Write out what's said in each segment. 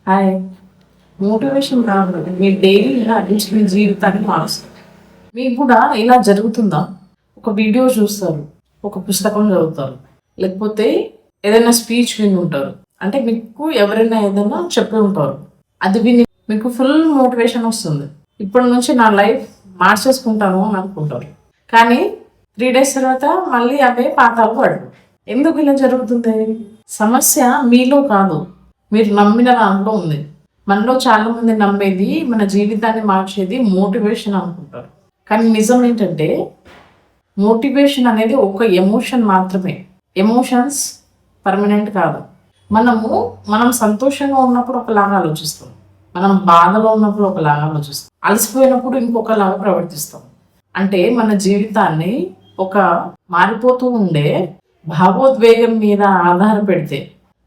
Hi. Motivation కాదు, మీ daily habits మీ జీవితాన్ని మారుస్తుంది. మీకు కూడా ఇలా జరుగుతుందా? ఒక వీడియో చూస్తారు, ఒక పుస్తకం చదువుతారు, లేకపోతే ఏదైనా స్పీచ్ విని ఉంటారు. అంటే మీకు ఎవరైనా ఏదైనా చెప్పి ఉంటారు, అది విని మీకు ఫుల్ మోటివేషన్ వస్తుంది. ఇప్పటి నుంచి నా లైఫ్ మార్చేసుకుంటాను అని అనుకుంటారు. కానీ 3 days తర్వాత మళ్ళీ అవే పాఠాలు పడరు. ఎందుకు ఇలా జరుగుతుంది? సమస్య మీలో కాదు, మీరు నమ్మిన దాంట్లో ఉంది. మనలో చాలా మంది నమ్మేది మన జీవితాన్ని మార్చేది మోటివేషన్ అనుకుంటారు. కానీ నిజం ఏంటంటే మోటివేషన్ అనేది ఒక ఎమోషన్ మాత్రమే. ఎమోషన్స్ పర్మనెంట్ కాదు. మనం సంతోషంగా ఉన్నప్పుడు ఒకలాగా ఆలోచిస్తాం, మనం బాధలో ఉన్నప్పుడు ఒకలాగా ఆలోచిస్తాం, అలసిపోయినప్పుడు ఇంకొకలాగా ప్రవర్తిస్తాం. అంటే మన జీవితాన్ని ఒక మారిపోతూ ఉండే భావోద్వేగం మీద ఆధారపెడితే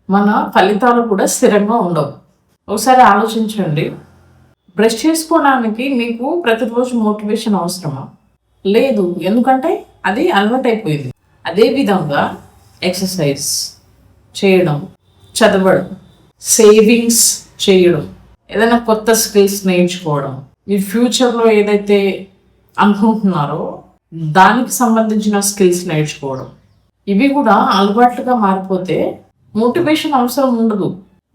మన ఫలితాలు కూడా స్థిరంగా ఉండవు. ఒకసారి ఆలోచించండి, బ్రష్ చేసుకోవడానికి మీకు ప్రతిరోజు మోటివేషన్ అవసరమా? లేదు, ఎందుకంటే అది అలవాటైపోయింది. అదేవిధంగా ఎక్సర్సైజ్ చేయడం, చదవడం, సేవింగ్స్ చేయడం, ఏదైనా కొత్త స్కిల్స్ నేర్చుకోవడం, మీరు ఫ్యూచర్లో ఏదైతే అనుకుంటున్నారో దానికి సంబంధించిన స్కిల్స్ నేర్చుకోవడం, ఇవి కూడా అలవాట్లుగా మారిపోతే మోటివేషన్ అవసరం ఉండదు.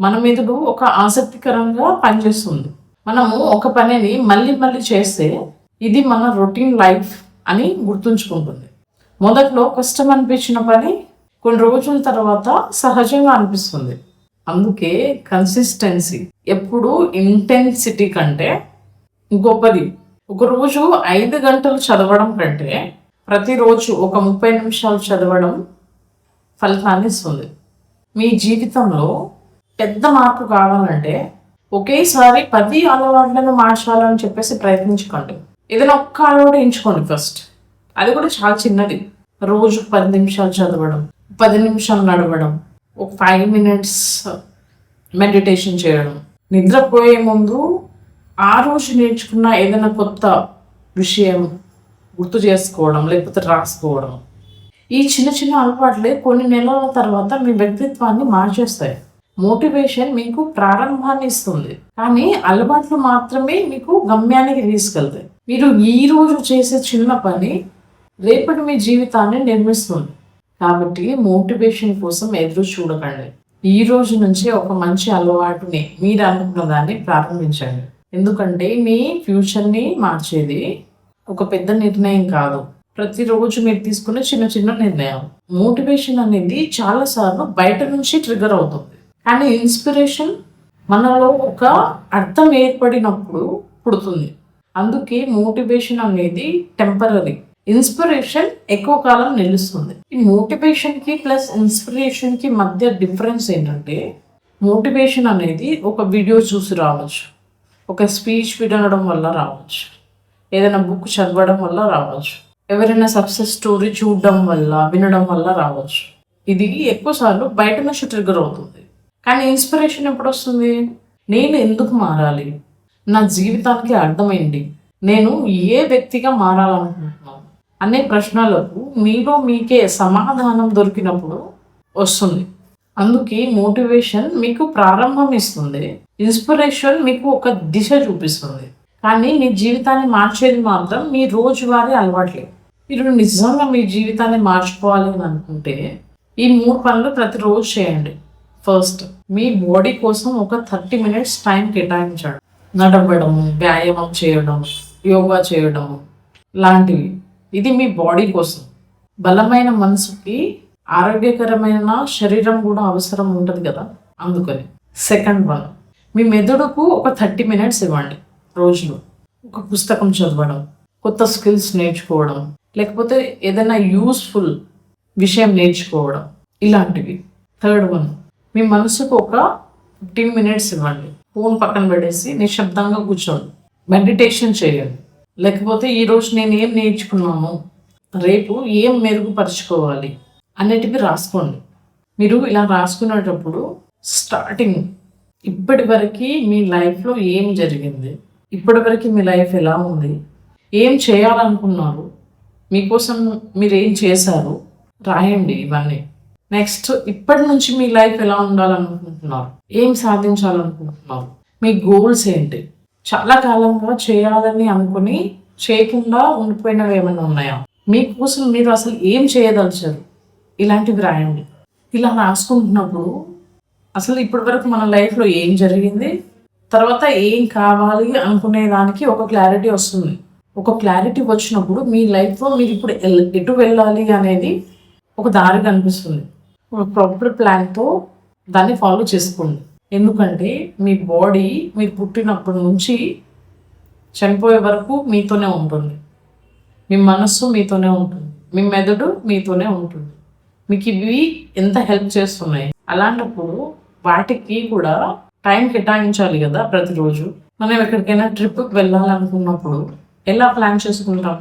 మన మీదకు ఒక ఆసక్తికరంగా పనిచేస్తుంది. మనము ఒక పనిని మళ్ళీ మళ్ళీ చేస్తే ఇది మన రొటీన్ లైఫ్ అని గుర్తుంచుకుంటుంది. మొదట్లో కష్టం అనిపించిన పని కొన్ని రోజుల తర్వాత సహజంగా అనిపిస్తుంది. అందుకే కన్సిస్టెన్సీ ఎప్పుడు ఇంటెన్సిటీ కంటే గొప్పది. ఒకరోజు 5 గంటలు చదవడం కంటే ప్రతిరోజు ఒక 30 నిమిషాలు చదవడం ఫలితాన్ని ఇస్తుంది. మీ జీవితంలో పెద్ద మార్పు కావాలంటే ఒకేసారి 10 అలవాట్లను మార్చాలని చెప్పేసి ప్రయత్నించుకోండి. ఏదైనా ఒక్క అలవాటు ఎంచుకోండి ఫస్ట్. అది కూడా చాలా చిన్నది. రోజు 10 నిమిషాలు చదవడం, 10 నిమిషాలు నడవడం, ఒక 5 minutes మెడిటేషన్ చేయడం, నిద్రపోయే ముందు ఆ రోజు నేర్చుకున్న ఏదైనా కొత్త విషయం గుర్తు చేసుకోవడం, లేకపోతే రాసుకోవడం. ఈ చిన్న చిన్న అలవాట్లే కొన్ని నెలల తర్వాత మీ వ్యక్తిత్వాన్ని మార్చేస్తాయి. మోటివేషన్ మీకు ప్రారంభాన్ని ఇస్తుంది, కానీ అలవాట్లు మాత్రమే మీకు గమ్యానికి తీసుకెళ్తాయి. మీరు ఈ రోజు చేసే చిన్న పని రేపటి మీ జీవితాన్ని నిర్మిస్తుంది. కాబట్టి మోటివేషన్ కోసం ఎదురు చూడకండి. ఈ రోజు నుంచి ఒక మంచి అలవాటుని మీరు అనుకున్న దాన్ని ప్రారంభించండి. ఎందుకంటే మీ ఫ్యూచర్ని మార్చేది ఒక పెద్ద నిర్ణయం కాదు, ప్రతిరోజు మీరు తీసుకునే చిన్న చిన్న నిర్ణయాలు. మోటివేషన్ అనేది చాలాసార్లు బయట నుంచి ట్రిగర్ అవుతుంది, కానీ ఇన్స్పిరేషన్ మనలో ఒక అర్థం ఏర్పడినప్పుడు పుడుతుంది. అందుకే మోటివేషన్ అనేది టెంపరరీ, ఇన్స్పిరేషన్ ఎక్కువ కాలం నిలుస్తుంది. ఈ మోటివేషన్కి ప్లస్ ఇన్స్పిరేషన్కి మధ్య డిఫరెన్స్ ఏంటంటే మోటివేషన్ అనేది ఒక వీడియో చూసి రావచ్చు, ఒక స్పీచ్ వినడం వల్ల రావచ్చు, ఏదైనా బుక్ చదవడం వల్ల రావచ్చు, ఎవరైనా సక్సెస్ స్టోరీ చూడడం వల్ల వినడం వల్ల రావచ్చు. ఇది ఎక్కువసార్లు బయట నుంచి ట్రిగర్ అవుతుంది. కానీ ఇన్స్పిరేషన్ ఎప్పుడు వస్తుంది? నేను ఎందుకు మారాలి, నా జీవితానికి అర్థమైంది, నేను ఏ వ్యక్తిగా మారాలనుకుంటున్నాను అనే ప్రశ్నలకు మీలో మీకే సమాధానం దొరికినప్పుడు వస్తుంది. అందుకే మోటివేషన్ మీకు ప్రారంభం ఇస్తుంది, ఇన్స్పిరేషన్ మీకు ఒక దిశ చూపిస్తుంది. కానీ మీ జీవితాన్ని మార్చేది మాత్రం మీ రోజువారీ అలవాట్లే. మీరు నిజంగా మీ జీవితాన్ని మార్చుకోవాలి అని అనుకుంటే ఈ 3 పనులు ప్రతిరోజు చేయండి. ఫస్ట్, మీ బాడీ కోసం ఒక 30 minutes టైం కేటాయించండి. నడవడం, వ్యాయామం చేయడం, యోగా చేయడం లాంటివి. ఇది మీ బాడీ కోసం. బలమైన మనసుకి ఆరోగ్యకరమైన శరీరం కూడా అవసరం ఉంటుంది కదా, అందుకని. సెకండ్ వన్, మీ మెదడుకు ఒక 30 minutes ఇవ్వండి రోజులో. ఒక పుస్తకం చదవడం, కొత్త స్కిల్స్ నేర్చుకోవడం, లేకపోతే ఏదైనా యూస్ఫుల్ విషయం నేర్చుకోవడం, ఇలాంటివి. థర్డ్ వన్, మీ మనసుకు ఒక 15 minutes ఇవ్వండి. ఫోన్ పక్కన పెట్టేసి నిశ్శబ్దంగా కూర్చోండి, మెడిటేషన్ చేయండి. లేకపోతే ఈరోజు నేను ఏం నేర్చుకున్నాను, రేపు ఏం మెరుగుపరుచుకోవాలి అన్నిటివి రాసుకోండి. మీరు ఇలా రాసుకునేటప్పుడు స్టార్టింగ్ ఇప్పటి వరకు మీ లైఫ్లో ఏం జరిగింది, ఇప్పటి వరకు మీ లైఫ్ ఎలా ఉంది, ఏం చేయాలనుకున్నారు, మీకోసం మీరు ఏం చేశారు రాయండి. ఇవన్నీ నెక్స్ట్ ఇప్పటి నుంచి మీ లైఫ్ ఎలా ఉండాలనుకుంటున్నారు, ఏం సాధించాలనుకుంటున్నారు, మీ గోల్స్ ఏంటి, చాలా కాలంగా చేయాలని అనుకుని చేయకుండా ఉండిపోయినవి ఏమైనా ఉన్నాయా, మీకోసం మీరు అసలు ఏం చేయదలిచారు, ఇలాంటివి రాయండి. ఇలా రాసుకుంటున్నప్పుడు అసలు ఇప్పటి వరకు మన లైఫ్లో ఏం జరిగింది, తర్వాత ఏం కావాలి అనుకునే దానికి ఒక క్లారిటీ వస్తుంది. ఒక క్లారిటీ వచ్చినప్పుడు మీ లైఫ్లో మీరు ఇప్పుడు ఎటు వెళ్ళాలి అనేది ఒక దారి కనిపిస్తుంది. ఒక ప్రాపర్ ప్లాన్తో దాన్ని ఫాలో చేసుకోండి. ఎందుకంటే మీ బాడీ మీరు పుట్టినప్పటి నుంచి చనిపోయే వరకు మీతోనే ఉంటుంది, మీ మనస్సు మీతోనే ఉంటుంది, మీ మెదడు మీతోనే ఉంటుంది. మీకు ఇవి ఎంత హెల్ప్ చేస్తున్నాయి. అలాంటప్పుడు వాటికి కూడా టైం కేటాయించాలి కదా. ప్రతిరోజు మనం ఎక్కడికైనా ట్రిప్కి వెళ్ళాలనుకున్నప్పుడు ఎలా ప్లాన్ చేసుకుంటాం?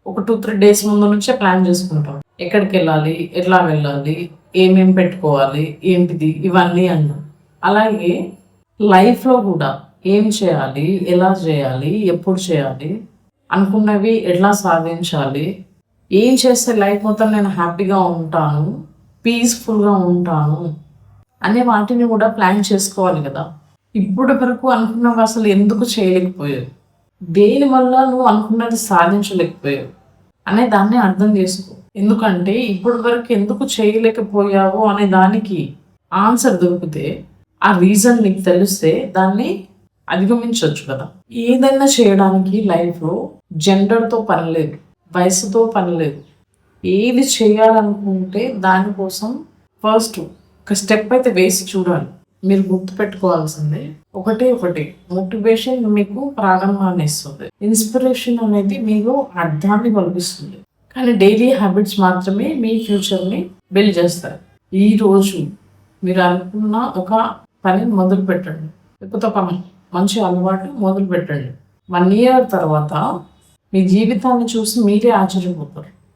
ఒక 2-3 డేస్ ముందు నుంచే ప్లాన్ చేసుకుంటాం. ఎక్కడికి వెళ్ళాలి, ఎట్లా వెళ్ళాలి, ఏమేమి పెట్టుకోవాలి, ఏంటిది, ఇవన్నీ అన్నాం. అలాగే లైఫ్లో కూడా ఏం చేయాలి, ఎలా చేయాలి, ఎప్పుడు చేయాలి, అనుకున్నవి ఎట్లా సాధించాలి, ఏం చేస్తే లైఫ్ మొత్తం నేను హ్యాపీగా ఉంటాను, పీస్ఫుల్గా ఉంటాను అనే వాటిని కూడా ప్లాన్ చేసుకోవాలి కదా. ఇప్పటి వరకు అనుకున్నవి అసలు ఎందుకు చేయలేకపోయావు, దేనివల్ల నువ్వు అనుకున్నది సాధించలేకపోయావు అనే దాన్ని అర్థం చేసుకో. ఎందుకంటే ఇప్పటి వరకు ఎందుకు చేయలేకపోయావు అనే దానికి ఆన్సర్ దొరికితే, ఆ రీజన్ నీకు తెలిస్తే దాన్ని అధిగమించవచ్చు కదా. ఏదైనా చేయడానికి లైఫ్లో జెండర్తో పని లేదు, వయసుతో పని లేదు. ఏది చేయాలనుకుంటే దానికోసం ఫస్ట్ ఒక స్టెప్ అయితే వేసి చూడాలి. మీరు గుర్తుపెట్టుకోవాల్సిందే ఒకటి మోటివేషన్ మీకు ప్రారంభాన్ని ఇస్తుంది, ఇన్స్పిరేషన్ అనేది మీకు అర్థాన్ని కల్పిస్తుంది. కానీ డైలీ హ్యాబిట్స్ మాత్రమే మీ ఫ్యూచర్ని బిల్డ్ చేస్తాయి. ఈరోజు మీరు అనుకున్న ఒక పని మొదలు పెట్టండి, లేకపోతే ఒక మంచి అలవాటు మొదలు పెట్టండి. 1 year తర్వాత మీ జీవితాన్ని చూసి మీరే ఆశ్చర్యపోతారు.